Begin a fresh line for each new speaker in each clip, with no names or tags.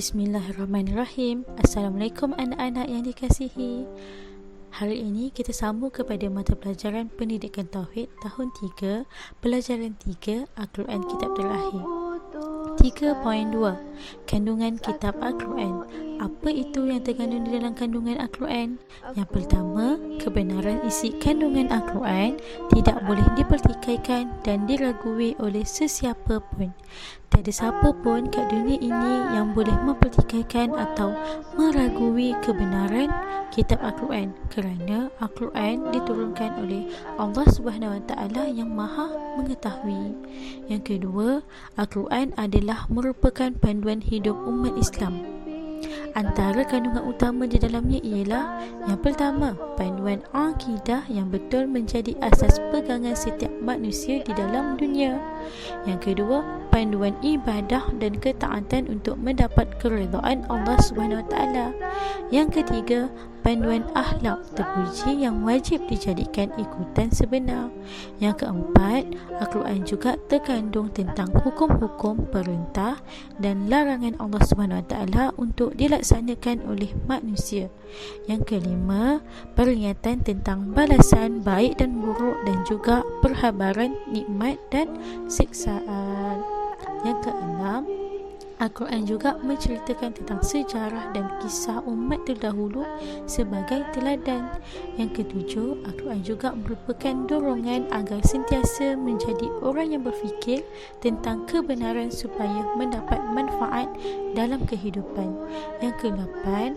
Bismillahirrahmanirrahim. Assalamualaikum anak-anak yang dikasihi. Hari ini kita sambung kepada mata pelajaran Pendidikan Tauhid tahun 3, pelajaran 3, Al-Quran Kitab Terakhir. 3.2. Kandungan Kitab Al-Quran. Apa itu yang terkandung di dalam kandungan Al-Quran? Yang pertama, kebenaran isi kandungan Al-Quran tidak boleh dipertikaikan dan diragui oleh sesiapa pun. Tiada siapa pun kat dunia ini yang boleh mempertikaikan atau meragui kebenaran kitab Al-Quran, kerana Al-Quran diturunkan oleh Allah Subhanahu Wa Taala yang Maha Mengetahui. Yang kedua, Al-Quran adalah merupakan panduan hidup umat Islam. Antara kandungan utama di dalamnya ialah yang pertama, panduan akidah yang betul menjadi asas pegangan setiap manusia di dalam dunia. Yang kedua, panduan ibadah dan ketaatan untuk mendapat keredaan Allah Subhanahu Wa Taala. Yang ketiga, panduan akhlak terpuji yang wajib dijadikan ikutan sebenar. Yang keempat, Al-Quran juga terkandung tentang hukum-hukum, perintah dan larangan Allah Subhanahu Wa Taala untuk dilaksanakan oleh manusia. Yang kelima, peringatan tentang balasan baik dan buruk dan juga perhabaran nikmat dan siksaan. Yang keenam, Al-Quran juga menceritakan tentang sejarah dan kisah umat terdahulu sebagai teladan. Yang ketujuh, Al-Quran juga merupakan dorongan agar sentiasa menjadi orang yang berfikir tentang kebenaran supaya mendapat manfaat dalam kehidupan. Yang ke-8,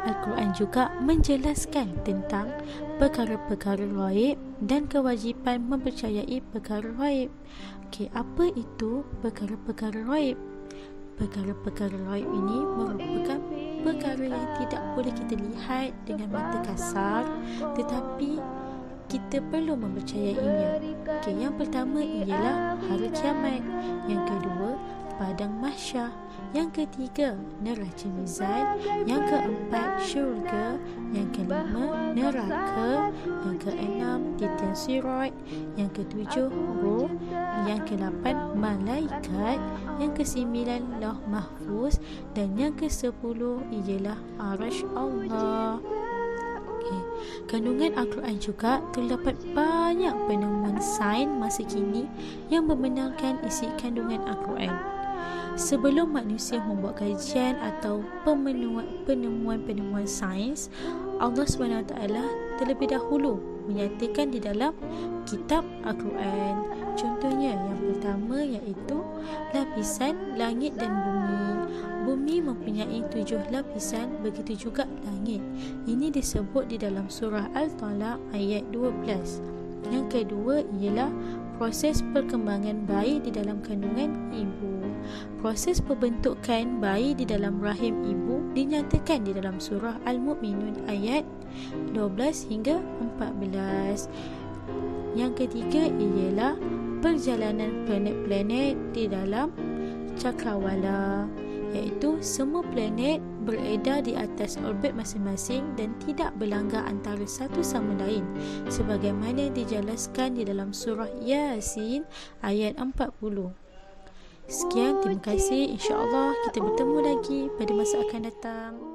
Al-Quran juga menjelaskan tentang perkara-perkara ghaib dan kewajipan mempercayai perkara ghaib. Okey, apa itu perkara-perkara ghaib? Perkara-perkara ghaib ini merupakan perkara yang tidak boleh kita lihat dengan mata kasar, tetapi kita perlu mempercayainya. Okey, yang pertama ialah hari kiamat. Yang kedua, padang mahsyar. Yang ketiga, neraca mizan. Yang keempat, syurga. Yang kelima, neraka. Yang keenam, titian sirat. Yang ketujuh, roh. Yang ke-8, malaikat. Yang ke-9, lauh mahfuz. Dan yang ke-10 ialah arasy Allah. Kandungan Al-Quran juga terdapat banyak penemuan sains masa kini yang membenarkan isi kandungan Al-Quran. Sebelum manusia membuat kajian atau penemuan-penemuan sains, Allah SWT terlebih dahulu menyatakan di dalam kitab Al-Quran. Contohnya yang pertama iaitu lapisan langit dan bumi. Bumi mempunyai 7 lapisan, begitu juga langit. Ini disebut di dalam surah Al-Talaq ayat 12. Yang kedua ialah proses perkembangan bayi di dalam kandungan ibu. Proses pembentukan bayi di dalam rahim ibu dinyatakan di dalam surah Al-Mu'minun ayat 12 hingga 14. Yang ketiga ialah perjalanan planet-planet di dalam cakrawala, iaitu semua planet beredar di atas orbit masing-masing dan tidak berlanggar antara satu sama lain, sebagaimana dijelaskan di dalam surah Yasin ayat 40. Sekian, terima kasih. InsyaAllah kita bertemu lagi pada masa akan datang.